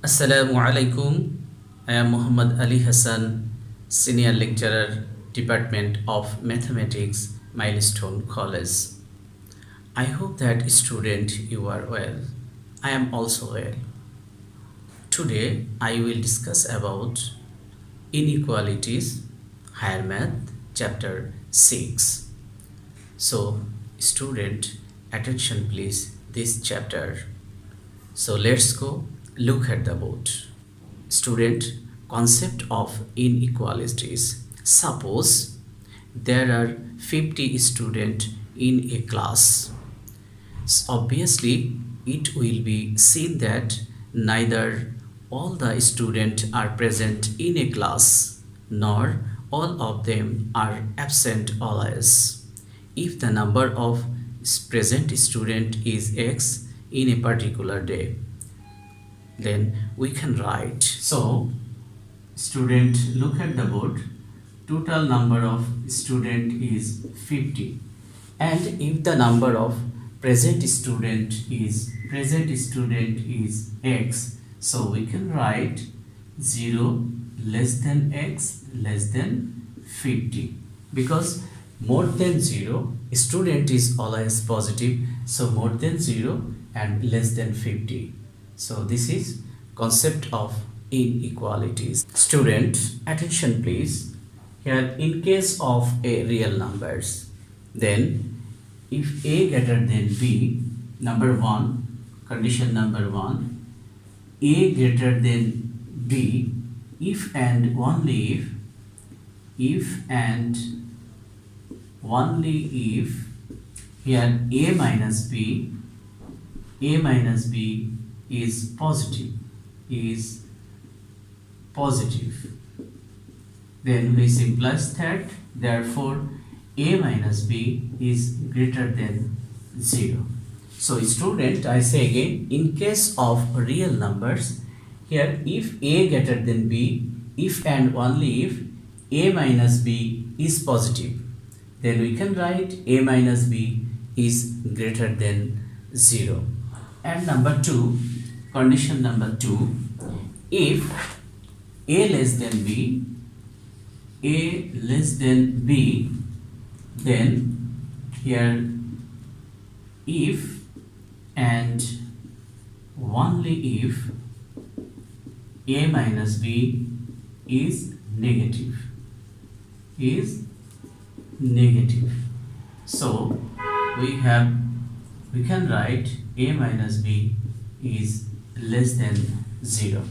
Assalamu alaikum. I am Muhammad Ali Hassan, Senior Lecturer, Department of Mathematics, Milestone College. I hope that student you are well. I am also well. Today I will discuss about inequalities, higher math, chapter 6. So student, attention please this chapter. So let's go look at the board. Student, concept of inequalities. Suppose there are 50 students in a class. Obviously, it will be seen that neither all the students are present in a class nor all of them are absent always. If the number of present student is x in a particular day, then we can write. So student, look at the board. Total number of student is 50, and if the number of present student is x, so we can write 0 less than x less than 50, because more than 0 student is always positive, so more than 0 and less than 50. So this is concept of inequalities. Student, attention please. Here, in case of a real numbers, then if a greater than b, number 1, condition number 1, a greater than b, if and only if and only if, here a minus b is positive, then we simplifies that, therefore a minus b is greater than 0. So student, I say again, in case of real numbers, here if a greater than b, if and only if a minus b is positive, then we can write a minus b is greater than 0. And number 2, condition number 2, if a less than b, then here if and only if a minus b is negative, so we can write a minus b is less than 0.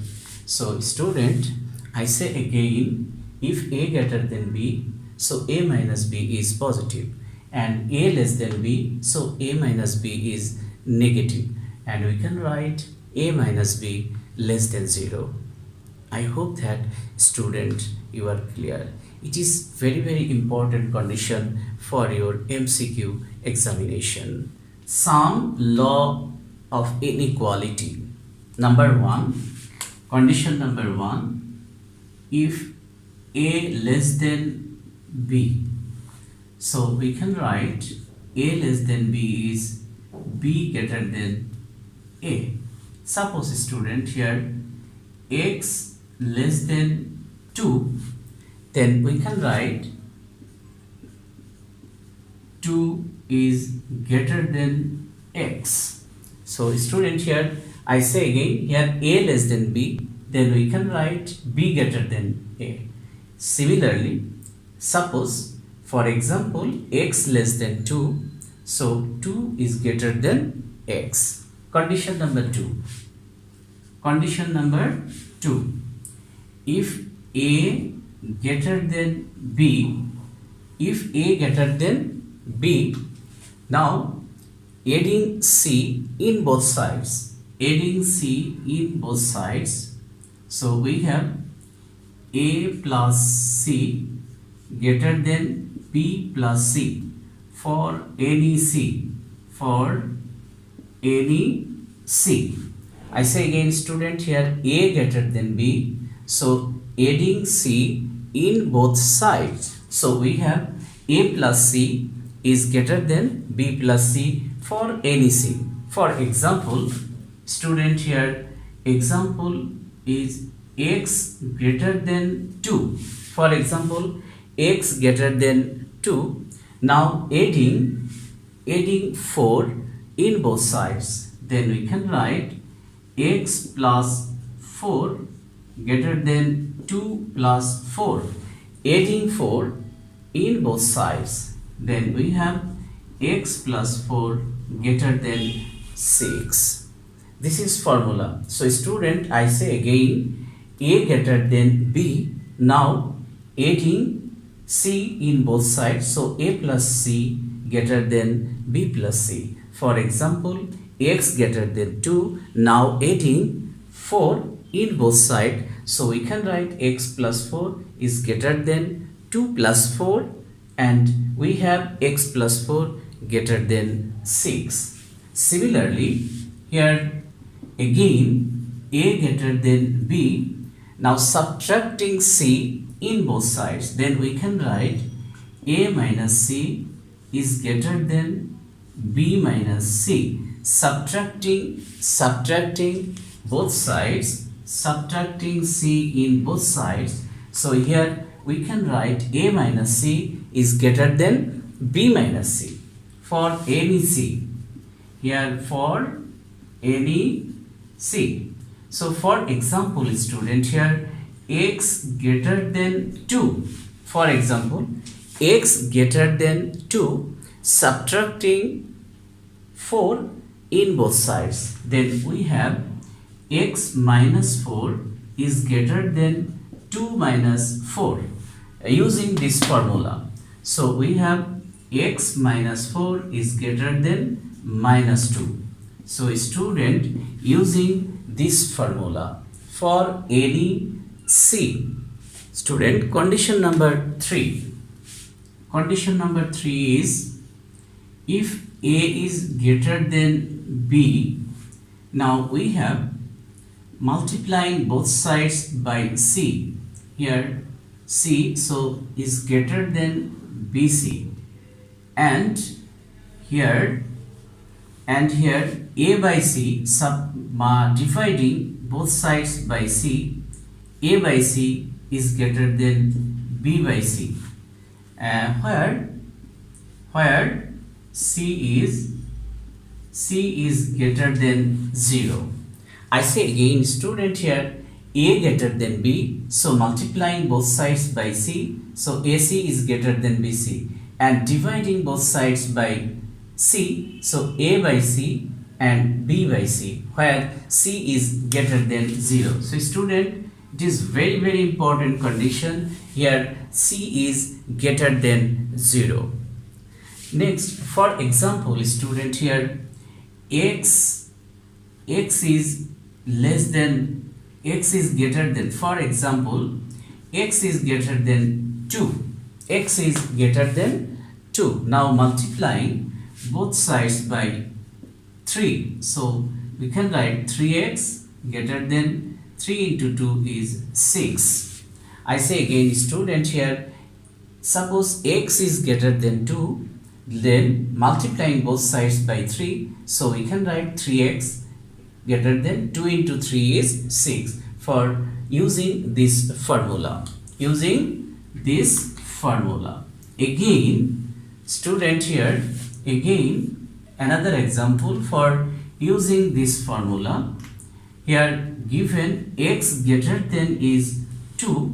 So student, I say again, if a greater than b, so a minus b is positive, and a less than b, so a minus b is negative, and we can write a minus b less than 0. I hope that student you are clear. It is very important condition for your MCQ examination. Some law of inequality. Number 1, condition number 1, if a less than b, so we can write a less than b is b greater than a. Suppose student, here x less than 2, then we can write 2 is greater than x. So student, here I say again, here a less than b, then we can write b greater than a. Similarly, suppose for example x less than 2, so 2 is greater than x. Condition number 2, if a greater than b, now adding c in both sides, so we have a plus c greater than b plus c for any c, I say again student, here a greater than b, so adding c in both sides, so we have a plus c is greater than b plus c for any c. For example, student, here example is x greater than 2. For example, x greater than 2. Now adding 4 in both sides, then we can write x plus 4 greater than 2 plus 4. Adding 4 in both sides, then we have x plus 4 greater than 6. This is formula. So student, I say again, a greater than b. Now adding c in both sides, so a plus c greater than b plus c. For example, x greater than 2. Now adding 4 in both sides, so we can write x plus 4 is greater than 2 plus 4, and we have x plus 4 greater than 6. Similarly, here again a greater than b. Now subtracting c in both sides, then we can write a minus c is greater than b minus c. Subtracting both sides, subtracting c in both sides. So here we can write a minus c is greater than b minus c for any c. Here for any c. So for example, student, here x greater than 2. For example, x greater than 2, subtracting 4 in both sides, then we have x minus 4 is greater than 2 minus 4 using this formula. So we have x minus 4 is greater than minus 2. So student, using this formula for any c. Student, condition number 3. Condition number 3 is if a is greater than b. Now we have multiplying both sides by c. Here c so is greater than bc, and here a by c, dividing both sides by c, a by c is greater than b by c, where c is greater than 0. I say again, student, here a greater than b, so multiplying both sides by c, so ac is greater than bc, and dividing both sides by c, so a by c and b by c, where c is greater than 0. So student, it is very important condition. Here c is greater than 0. Next, for example, student, here x is less than, x is greater than, for example, x is greater than 2. X is greater than 2. Now multiplying both sides by 3. So we can write 3x greater than 3 into 2 is 6. I say again, student, here suppose x is greater than 2, then multiplying both sides by 3, so we can write 3x greater than 2 into 3 is 6 for using this formula. Again, student, here again another example for using this formula. Here given x greater than is 2.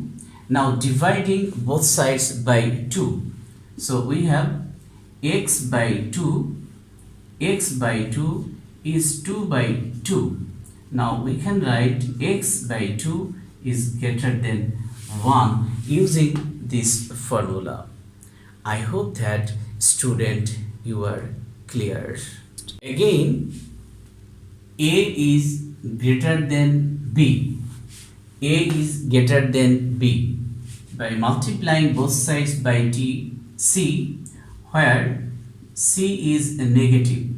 Now dividing both sides by 2, so we have x by 2 is 2 by 2. Now we can write x by 2 is greater than 1 using this formula. I hope that, student, you are clear. Again, a is greater than b. A is greater than b. By multiplying both sides by c, where c is negative.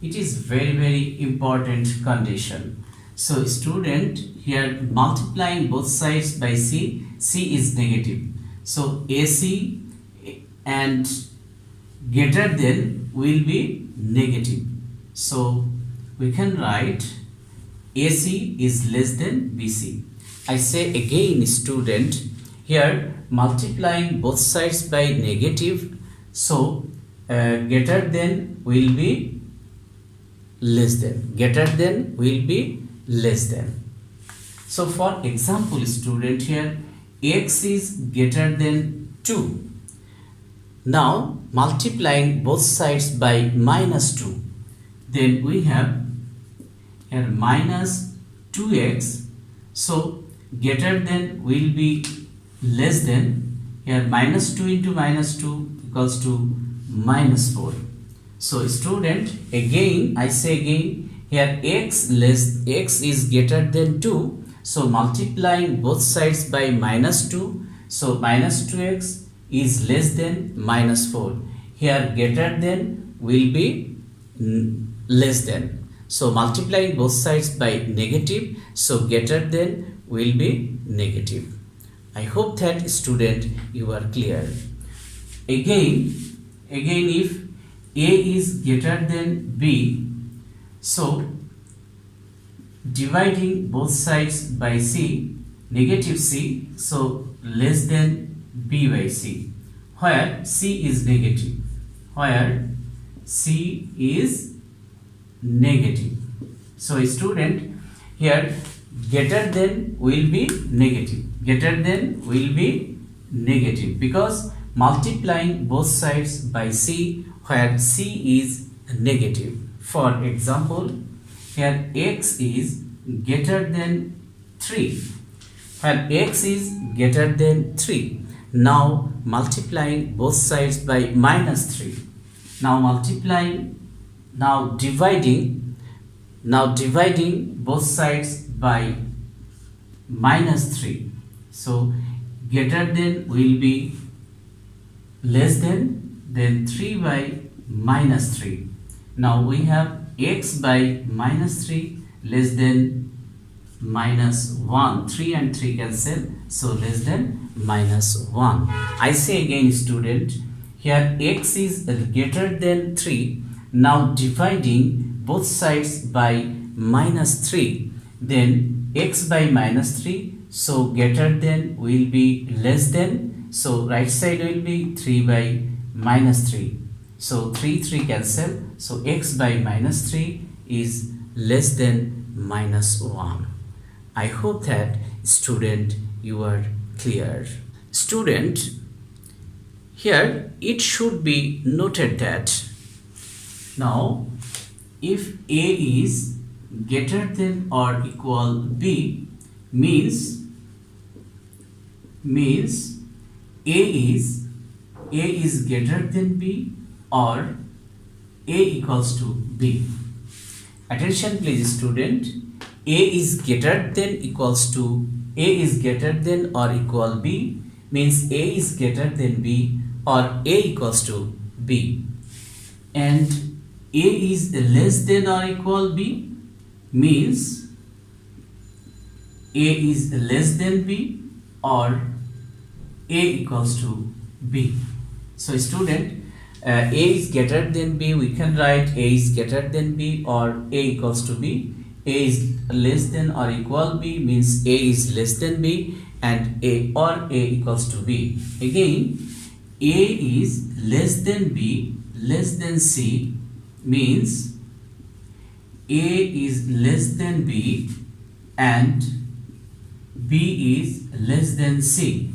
It is very important condition. So student, here multiplying both sides by c is negative. So ac and greater than will be negative. So we can write AC is less than BC. I say again student, here multiplying both sides by negative, so greater than will be less than, greater than will be less than. So for example student, here x is greater than 2. Now multiplying both sides by minus 2, then we have here minus 2x, so greater than will be less than, here minus 2 into minus 2 equals to minus 4. So student, again I say again, here x is greater than 2, so multiplying both sides by minus 2, so minus 2x is less than minus 4. Here greater than will be less than, so multiplying both sides by negative, so greater than will be negative. I hope that student you are clear. Again if A is greater than B, so dividing both sides by C, negative C, so less than B by C, where C is negative, where C is negative. So student, here greater than will be negative, greater than will be negative, because multiplying both sides by C where C is negative. For example, here x is greater than 3, where x is greater than 3. Now multiplying both sides by minus 3. Now dividing both sides by minus 3. So greater than will be less than, then 3 by minus 3. Now we have x by minus 3 less than minus 1. 3 and 3 cancel, so less than minus 1. I say again student, here x is greater than 3. Now dividing both sides by minus 3, then x by minus 3, so greater than will be less than, so right side will be 3 by minus 3, so 3 cancel, so x by minus 3 is less than minus 1. I hope that student you are clear. Student, here it should be noted that now if A is greater than or equal B, means A is greater than B or A equals to B. Attention please student, A is greater than equals to, A is greater than or equal B means A is greater than B or A equals to B, and A is less than or equal B means A is less than B or A equals to B. So student, A is greater than B, we can write A is greater than B or A equals to B. A is less than or equal B means A is less than B and A or A equals to B. Again, A is less than B less than C means A is less than B and B is less than C.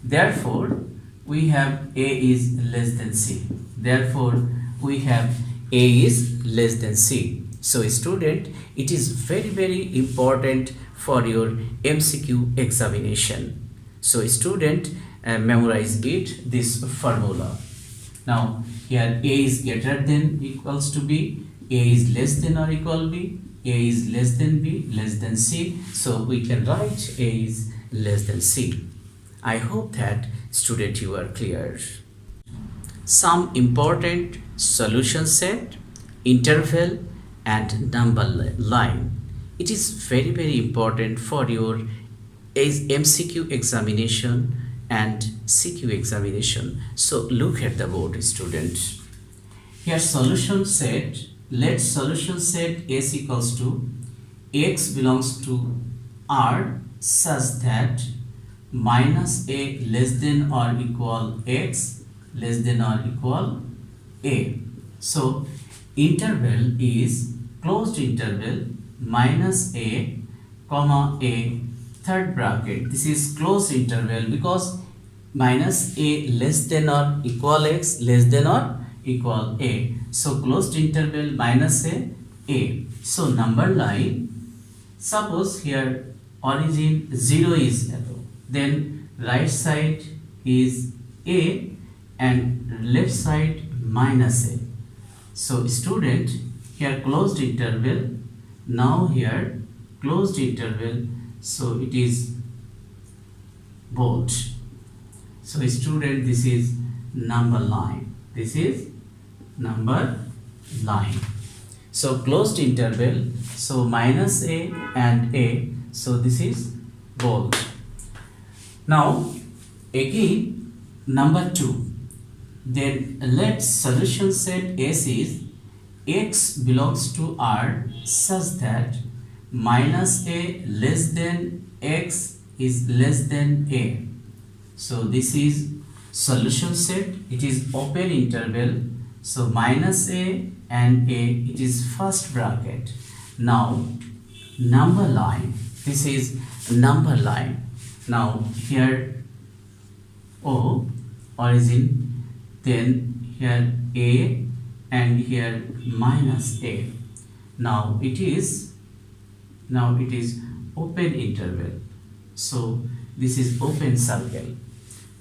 Therefore, we have A is less than C. Therefore, we have A is less than C. So student, it is very important for your MCQ examination. So student, memorize it, this formula. Now here A is greater than equals to B, A is less than or equal B, A is less than B, less than C. So we can write A is less than C. I hope that student you are clear. Some important solution set, interval and number line. It is very important for your MCQ examination and CQ examination. So look at the board student. Here solution set, let solution set S equals to x belongs to R such that minus a less than or equal x less than or equal a. So interval is closed interval minus a comma a third bracket. This is closed interval because minus a less than or equal x less than or equal a. So closed interval minus a. So number line, suppose here origin 0 is arrow, then right side is a and left side minus a. So student, here closed interval, now here closed interval, so it is both. So student, this is number line, this is number line. So closed interval, so minus a and a, so this is bold. Now again number 2, then let solution set S is x belongs to R such that minus a less than x is less than a. So this is solution set, it is open interval, so minus a and a, it is first bracket. Now number line, this is number line. Now here O origin, then here a and here minus a. Now it is open interval, so this is open circle.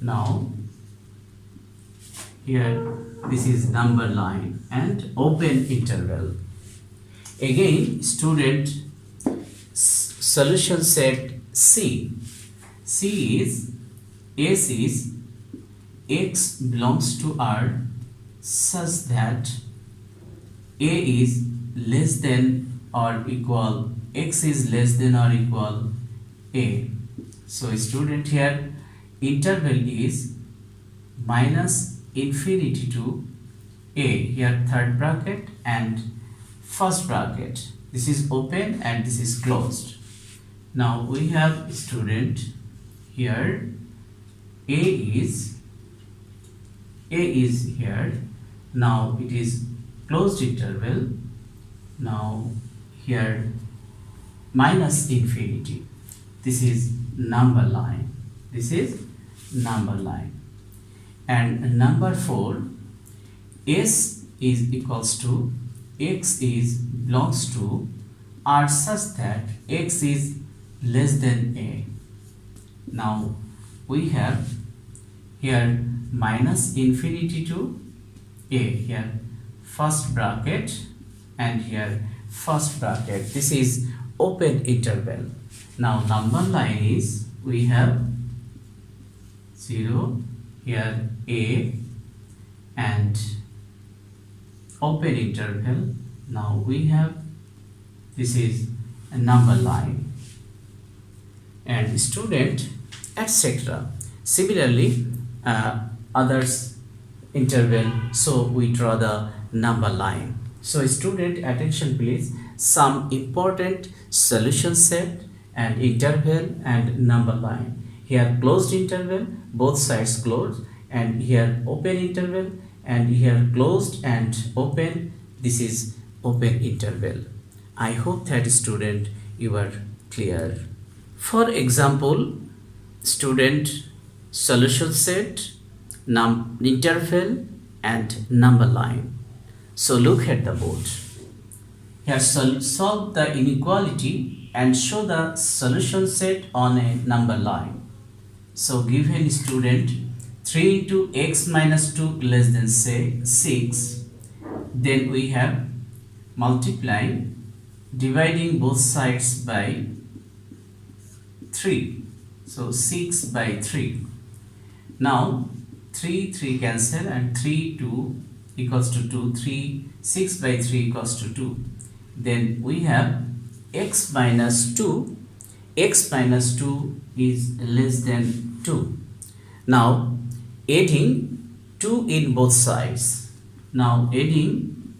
Now here this is number line and open interval. Again student, solution set C is S is x belongs to R such that a is less than or equal, x is less than or equal a. So student, here interval is minus infinity to a, here third bracket and first bracket. This is open and this is closed. Now we have student, here a is here, now it is closed interval. Now here minus infinity, this is number line, this is number line. And number 4, S is equals to x is belongs to R such that x is less than a. Now we have here minus infinity to a, here first bracket and here first bracket. This is open interval. Now number line is, we have 0, here a and open interval. Now we have, this is a number line and student, etc. Similarly others interval, so we draw the number line. So student, attention please, some important solution set and interval and number line. Here closed interval, both sides closed, and here open interval, and here closed and open, this is open interval. I hope that student you are clear. For example, student, solution set, interval and number line. So look at the board. Here solve the inequality and show the solution set on a number line. So given student 3 into x minus 2 less than say 6, then we have multiplying, dividing both sides by 3, so 6 by 3. Now 3 cancel and 3 2 equals to 2, 6 by 3 equals to 2. Then we have x minus 2 is less than 2. Now adding 2 in both sides. Now adding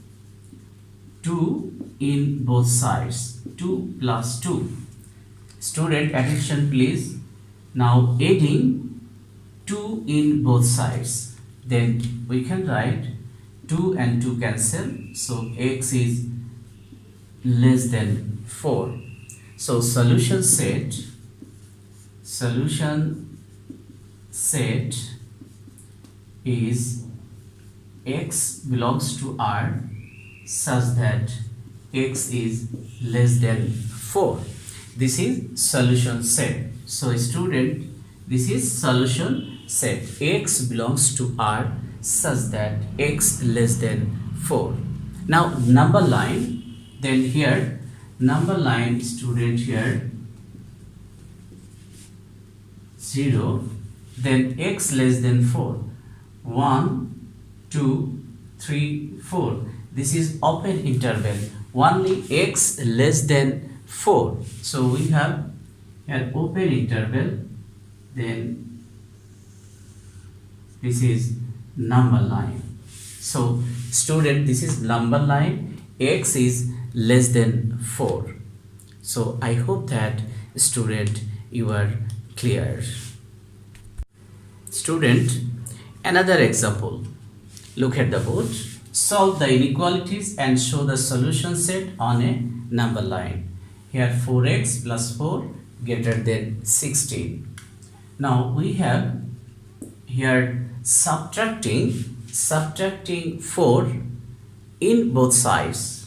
2 in both sides. 2 2 plus 2. Student, attention please. Now adding 2 in both sides, then we can write 2 and 2 cancel, so x is less than 4. So solution set is x belongs to R such that x is less than 4. This is solution set. So student, this is solution set. X belongs to R such that x less than 4. Now number line, then here number line, student, here 0, then x less than 4, 1 2 3 4. This is open interval, only x less than 4. So we have an open interval, then this is number line. So student, this is number line, x is less than 4. So I hope that student, you are clear. Student, another example. Look at the board. Solve the inequalities and show the solution set on a number line. Here 4x plus 4 greater than 16. Now we have here subtracting 4 in both sides.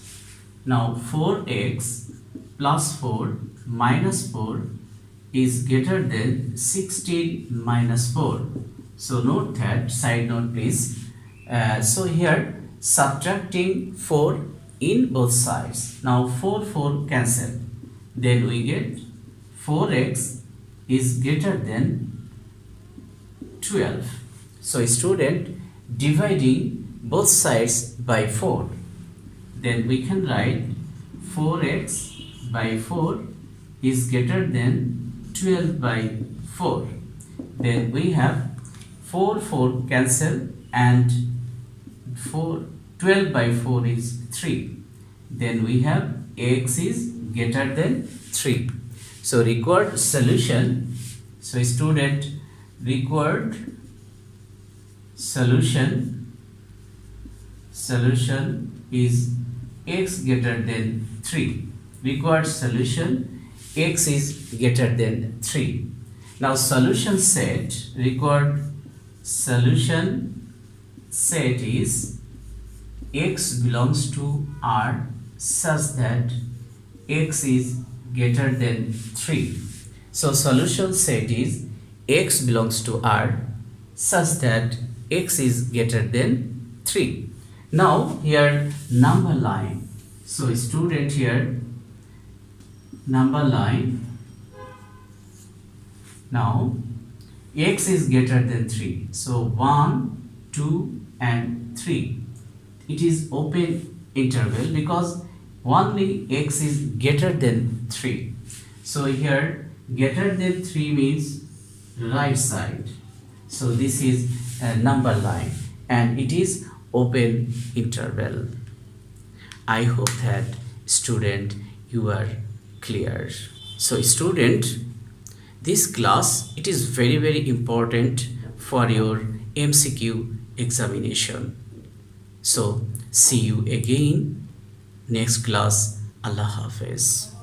Now 4x plus 4 minus 4 is greater than 16 minus 4. So note that, side note please. So here subtracting 4 in both sides. Now 4 cancel. Then we get 4x is greater than 12. So student, dividing both sides by 4, then we can write 4x by 4 is greater than 12 by 4. Then we have 4 cancel and 12 by 4 is 3. Then we have x is greater than 3. So required solution. So student, required solution is x greater than 3. Required solution, x is greater than 3. Now solution set, required solution set is x belongs to R such that x is greater than 3. So solution set is x belongs to R such that x is greater than 3. Now here number line. So student, here number line. Now x is greater than 3. So 1, 2 and 3. It is open interval because only x is greater than 3. So here greater than 3 means right side. So this is a number line and it is open interval. I hope that student, you are clear. So student, this class, it is very important for your MCQ examination. So see you again next class. Allah Hafiz.